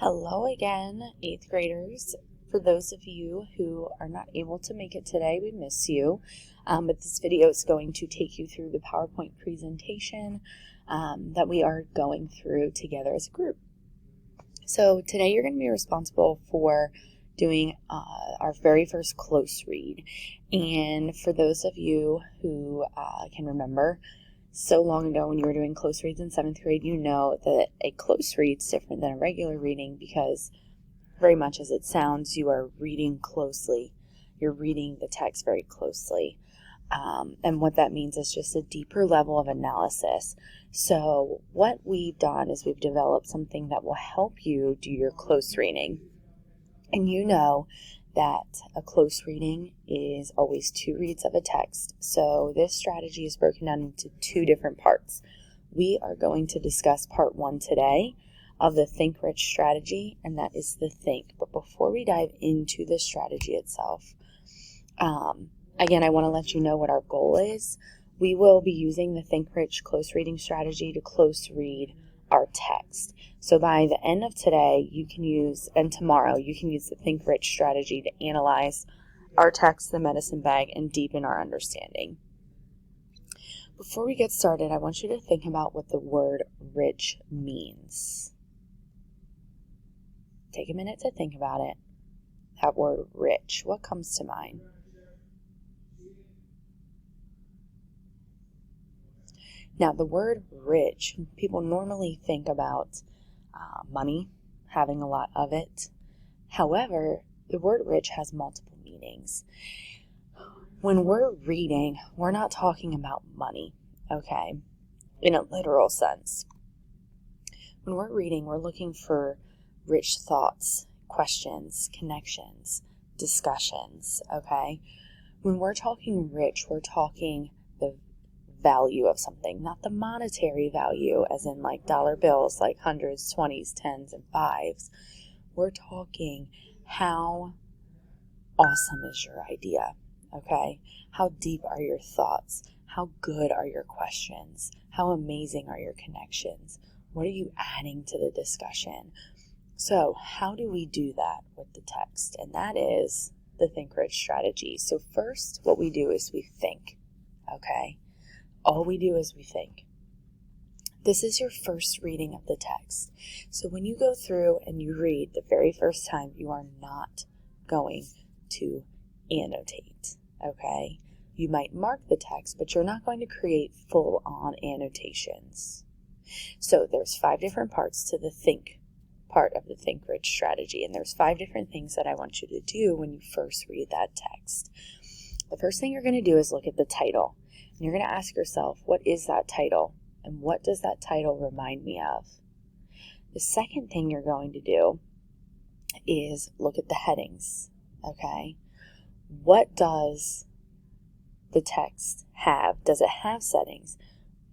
Hello again, 8th graders. For those of you who are not able to make it today, we miss you. But this video is going to take you through the PowerPoint presentation that we are going through together as a group. So today you're going to be responsible for doing our very first close read. And for those of you who can remember, so long ago when you were doing close reads in 7th grade, you know that a close read is different than a regular reading because very much as it sounds, you are reading closely. You're reading the text very closely. And what that means is just a deeper level of analysis. So what we've done is we've developed something that will help you do your close reading. And you know that a close reading is always 2 reads of a text. So this strategy is broken down into 2 different parts. We are going to discuss part 1 today of the Think Rich strategy, and that is the think. But before we dive into the strategy itself, again, I want to let you know what our goal is. We will be using the Think Rich close reading strategy to close read our text. So by the end of today, you can use, and tomorrow, you can use the Think Rich strategy to analyze our text, the medicine bag, and deepen our understanding. Before we get started, I want you to think about what the word rich means. Take a minute to think about it. That word rich, what comes to mind? Now, the word rich, people normally think about money, having a lot of it. However, the word rich has multiple meanings. When we're reading, we're not talking about money, okay, in a literal sense. When we're reading, we're looking for rich thoughts, questions, connections, discussions, okay? When we're talking rich, we're talking the value of something, not the monetary value as in like dollar bills, like hundreds, 20s, 10s, and 5s. We're talking how awesome is your idea, okay? How deep are your thoughts? How good are your questions? How amazing are your connections? What are you adding to the discussion? So how do we do that with the text? And that is the Think Rich strategy. So first, what we do is we think, okay? All we do is we think. This is your first reading of the text. So when you go through and you read the very first time, you are not going to annotate, okay? You might mark the text, but you're not going to create full-on annotations. So there's 5 different parts to the think part of the Think Rich strategy, and there's 5 different things that I want you to do when you first read that text. The first thing you're going to do is look at the title. And you're going to ask yourself, what is that title? And what does that title remind me of? The second thing you're going to do is look at the headings, okay? What does the text have? Does it have settings?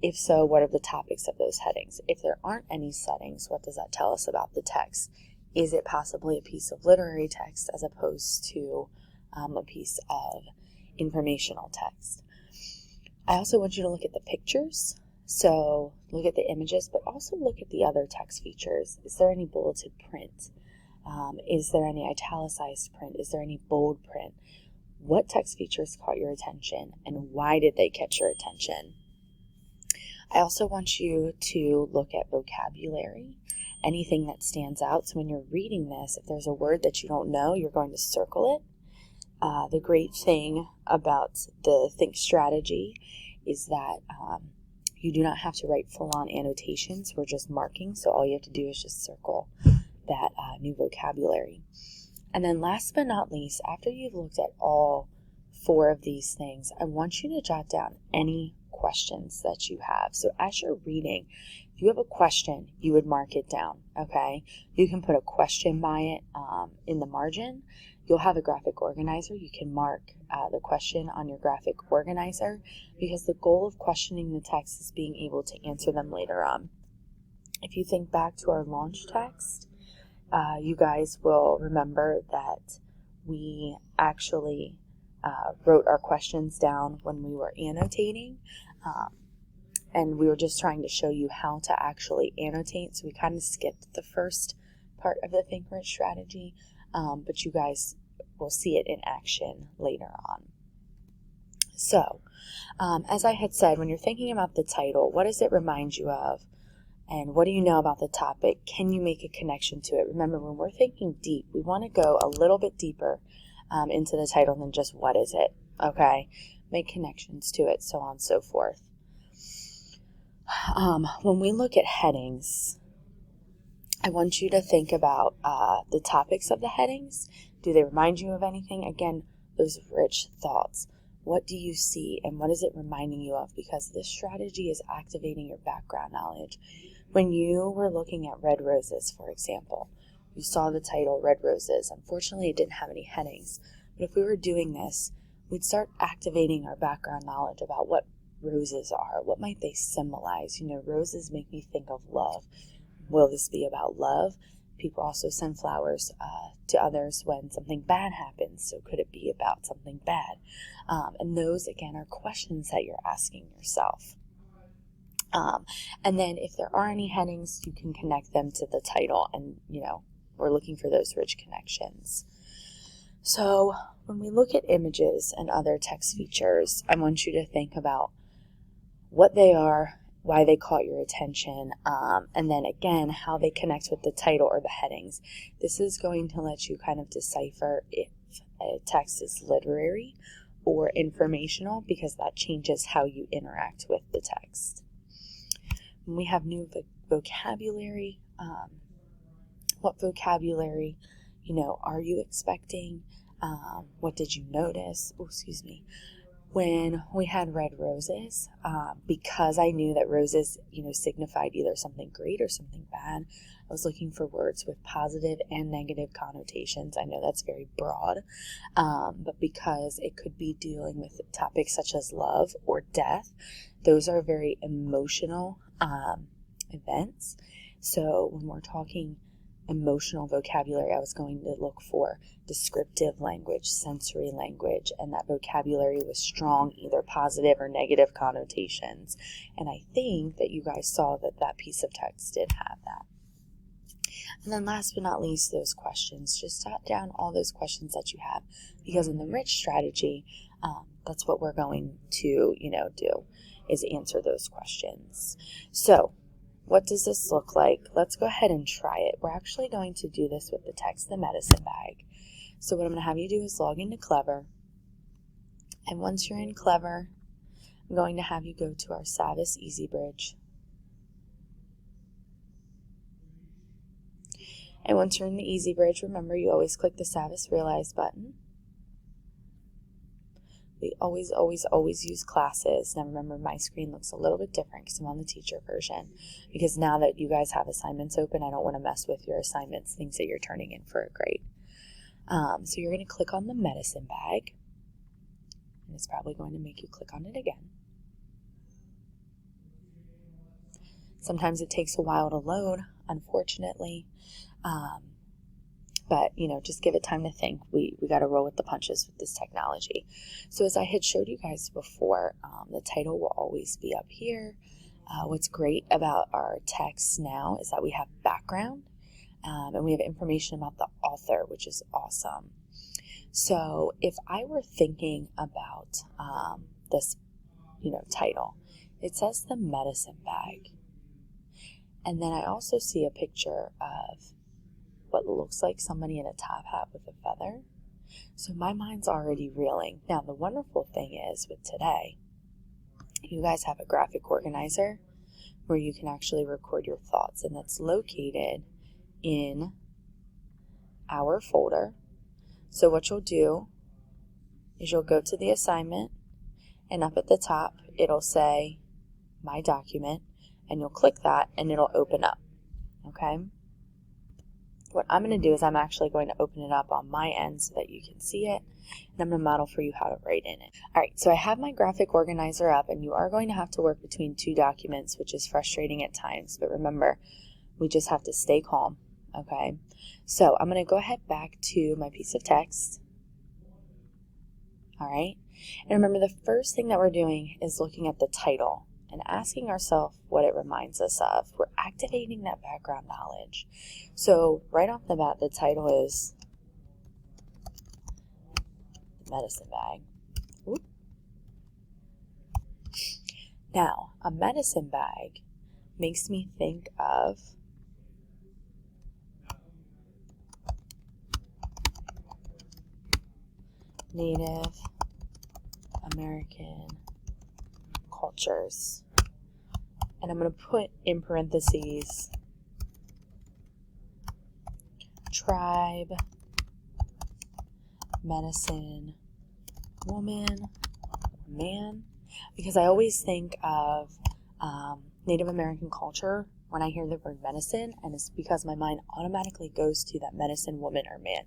If so, what are the topics of those headings? If there aren't any settings, what does that tell us about the text? Is it possibly a piece of literary text as opposed to a piece of informational text? I also want you to look at the pictures. So look at the images, but also look at the other text features. Is there any bulleted print? Is there any italicized print? Is there any bold print? What text features caught your attention and why did they catch your attention? I also want you to look at vocabulary, anything that stands out. So when you're reading this, if there's a word that you don't know, you're going to circle it. The great thing about the Think strategy is that you do not have to write full-on annotations. We're just marking, so all you have to do is just circle that new vocabulary. And then last but not least, after you've looked at all 4 of these things, I want you to jot down any questions that you have. So as you're reading, if you have a question, you would mark it down, okay? You can put a question by it in the margin. You'll have a graphic organizer. You can mark the question on your graphic organizer because the goal of questioning the text is being able to answer them later on. If you think back to our launch text, you guys will remember that we actually wrote our questions down when we were annotating. And we were just trying to show you how to actually annotate. So we kind of skipped the first part of the Think Rich strategy, but you guys will see it in action later on. So, as I had said, when you're thinking about the title, what does it remind you of? And what do you know about the topic? Can you make a connection to it? Remember, when we're thinking deep, we want to go a little bit deeper into the title than just what is it, okay? Make connections to it, so on and so forth. When we look at headings, I want you to think about the topics of the headings. Do they remind you of anything? Again, those rich thoughts. What do you see and what is it reminding you of? Because this strategy is activating your background knowledge. When you were looking at red roses, for example, you saw the title Red Roses. Unfortunately, it didn't have any headings. But if we were doing this, we'd start activating our background knowledge about what roses are. What might they symbolize? You know, roses make me think of love. Will this be about love? People also send flowers to others when something bad happens. So could it be about something bad? And those, again, are questions that you're asking yourself. And then if there are any headings, you can connect them to the title. And, you know, we're looking for those rich connections. So when we look at images and other text features, I want you to think about what they are, why they caught your attention, and then again, how they connect with the title or the headings. This is going to let you kind of decipher if a text is literary or informational, because that changes how you interact with the text. When we have new vocabulary, what vocabulary, you know, are you expecting? What did you notice? Oh, excuse me. When we had red roses, because I knew that roses, you know, signified either something great or something bad, I was looking for words with positive and negative connotations. I know that's very broad, but because it could be dealing with topics such as love or death, those are very emotional events. So when we're talking emotional vocabulary, I was going to look for descriptive language, sensory language, and that vocabulary was strong, either positive or negative connotations. And I think that you guys saw that that piece of text did have that. And then last but not least, those questions. Just jot down all those questions that you have, because in the rich strategy, that's what we're going to, you know, do, is answer those questions. So what does this look like? Let's go ahead and try it. We're actually going to do this with the text, the medicine bag. So what I'm going to have you do is log into Clever. And once you're in Clever, I'm going to have you go to our Savvis EasyBridge. And once you're in the EasyBridge, remember you always click the Savvis Realize button. We always use classes. Now remember, my screen looks a little bit different because I'm on the teacher version. Because now that you guys have assignments open, I don't want to mess with your assignments, things that you're turning in for a grade. So you're going to click on the medicine bag. And it's probably going to make you click on it again. Sometimes it takes a while to load, unfortunately. But, you know, just give it time to think. We got to roll with the punches with this technology. So as I had showed you guys before, the title will always be up here. What's great about our text now is that we have background, and we have information about the author, which is awesome. So if I were thinking about this, you know, title, it says the medicine bag. And then I also see a picture of what looks like somebody in a top hat with a feather. So my mind's already reeling. Now, the wonderful thing is with today, you guys have a graphic organizer where you can actually record your thoughts, and that's located in our folder. So what you'll do is you'll go to the assignment, and up at the top, it'll say My Document, and you'll click that, and it'll open up, okay? What I'm going to do is I'm actually going to open it up on my end so that you can see it, and I'm going to model for you how to write in it. All right, so I have my graphic organizer up, and you are going to have to work between two documents, which is frustrating at times, but remember, we just have to stay calm, okay? So I'm going to go ahead back to my piece of text, all right? And remember, the first thing that we're doing is looking at the title. and asking ourselves what it reminds us of. We're activating that background knowledge. So right off the bat, the title is Medicine Bag. Oop. Now, a medicine bag makes me think of Native American cultures. And I'm going to put in parentheses tribe, medicine, woman, man, because I always think of Native American culture when I hear the word medicine, and it's because my mind automatically goes to that medicine, woman, or man.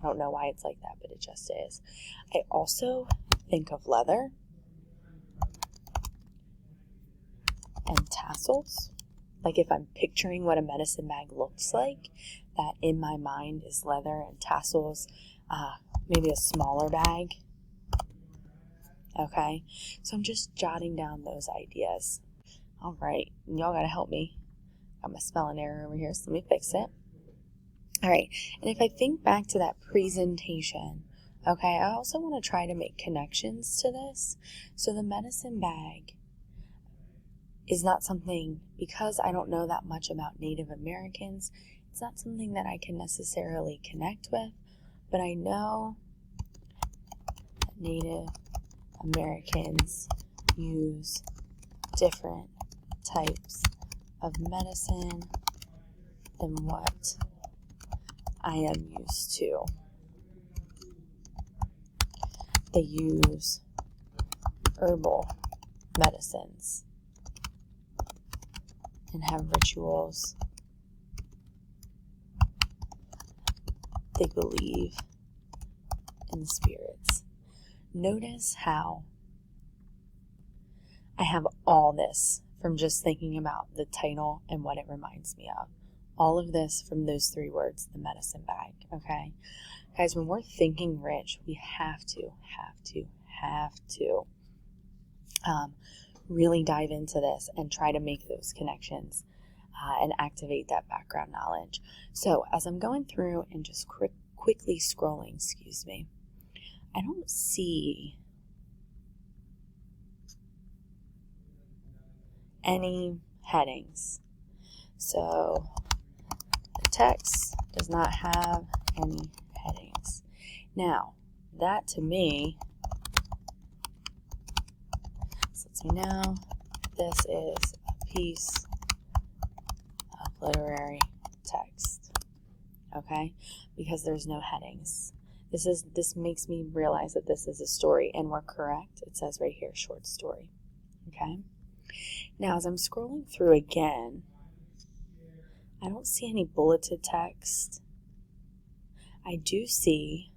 I don't know why it's like that, but it just is. I also think of leather and tassels. Like if I'm picturing what a medicine bag looks like, that in my mind is leather and tassels, maybe a smaller bag. Okay, so I'm just jotting down those ideas. All right, y'all gotta help me. Got my spelling error over here, so let me fix it. All right, and if I think back to that presentation, okay, I also want to try to make connections to this. So the medicine bag is not something, because I don't know that much about Native Americans, it's not something that I can necessarily connect with, but I know that Native Americans use different types of medicine than what I am used to. They use herbal medicines and have rituals. They believe in the spirits. Notice how I have all this from just thinking about the title and what it reminds me of. All of this from those three words, the medicine bag, okay? Guys, when we're thinking rich, we have to really dive into this and try to make those connections and activate that background knowledge. So as I'm going through and just quickly scrolling, I don't see any headings. So the text does not have any headings. Now, that to me lets me know this is a piece of literary text, okay? Because there's no headings. This makes me realize that this is a story, and we're correct. It says right here, short story, okay? Now, as I'm scrolling through again, I don't see any bulleted text. I do see,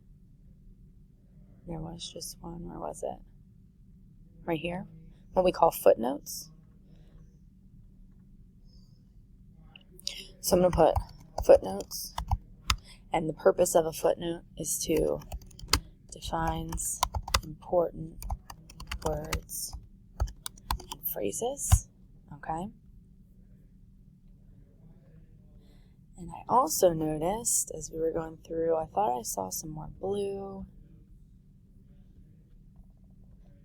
there was just one, where was it? Right here, what we call footnotes. So I'm going to put footnotes, and the purpose of a footnote is to defines important words and phrases, okay? And I also noticed, as we were going through, I thought I saw some more blue.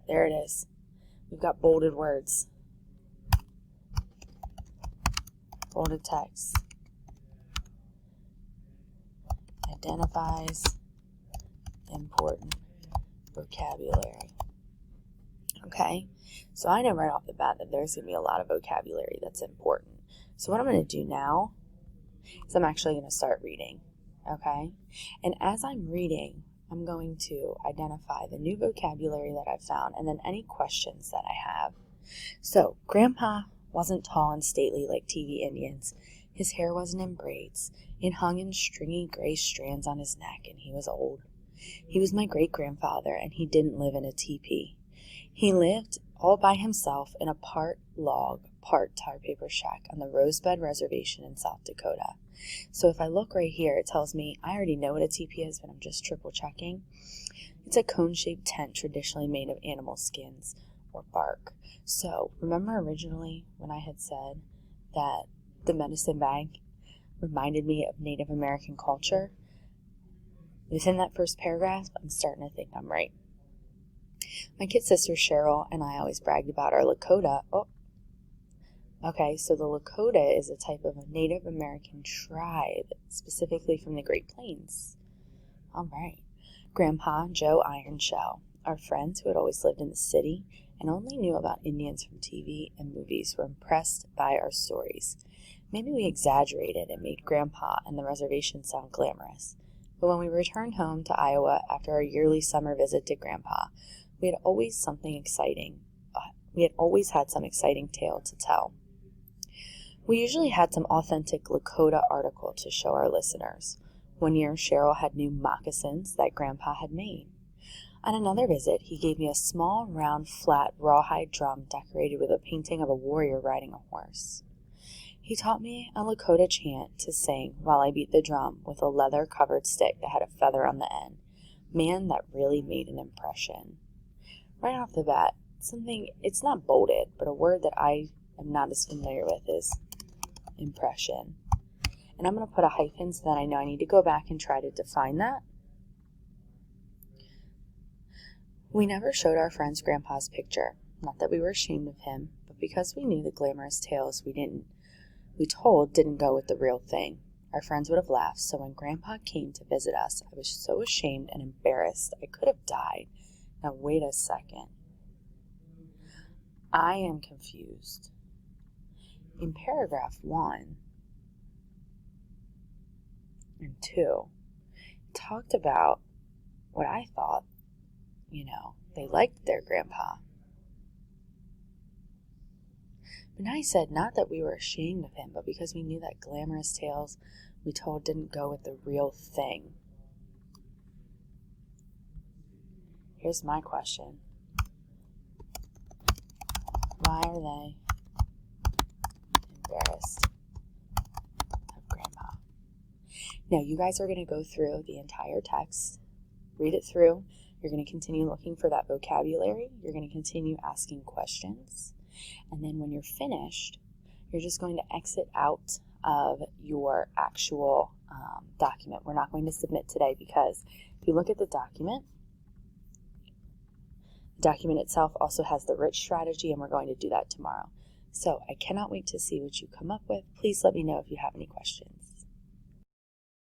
There it is. We've got bolded words. Bolded text. Identifies important vocabulary. Okay? So I know right off the bat that there's going to be a lot of vocabulary that's important. So what I'm going to do now is I'm actually going to start reading, okay? And as I'm reading, I'm going to identify the new vocabulary that I've found and then any questions that I have. So, Grandpa wasn't tall and stately like TV Indians. His hair wasn't in braids. It hung in stringy gray strands on his neck, and he was old. He was my great-grandfather, and he didn't live in a teepee. He lived all by himself in a part log, part tar paper shack on the Rosebud Reservation in South Dakota. So if I look right here, it tells me, I already know what a teepee is, but I'm just triple checking. It's a cone-shaped tent traditionally made of animal skins or bark. So remember originally when I had said that the medicine bag reminded me of Native American culture? Within that first paragraph, I'm starting to think I'm right. My kid sister Cheryl and I always bragged about our Lakota. Okay, so the Lakota is a type of a Native American tribe, specifically from the Great Plains. All right. Grandpa Joe Ironshell, our friends who had always lived in the city and only knew about Indians from TV and movies, were impressed by our stories. Maybe we exaggerated and made Grandpa and the reservation sound glamorous. But when we returned home to Iowa after our yearly summer visit to Grandpa, we had always had some exciting tale to tell. We usually had some authentic Lakota article to show our listeners. One year, Cheryl had new moccasins that Grandpa had made. On another visit, he gave me a small, round, flat, rawhide drum decorated with a painting of a warrior riding a horse. He taught me a Lakota chant to sing while I beat the drum with a leather-covered stick that had a feather on the end. Man, that really made an impression. Right off the bat, it's not bolded, but a word that I am not as familiar with is impression. And I'm going to put a hyphen so that I know I need to go back and try to define that. We never showed our friends Grandpa's picture. Not that we were ashamed of him, but because we knew the glamorous tales we told didn't go with the real thing. Our friends would have laughed, so when Grandpa came to visit us, I was so ashamed and embarrassed I could have died. Now wait a second. I am confused. In paragraph 1 and 2, it talked about what I thought, they liked their grandpa. But now he said not that we were ashamed of him, but because we knew that glamorous tales we told didn't go with the real thing. Here's my question. Why are they embarrassed of Grandpa? Now, you guys are going to go through the entire text, read it through. You're going to continue looking for that vocabulary. You're going to continue asking questions. And then when you're finished, you're just going to exit out of your actual document. We're not going to submit today because if you look at the document itself also has the rich strategy, and we're going to do that tomorrow. So I cannot wait to see what you come up with. Please let me know if you have any questions.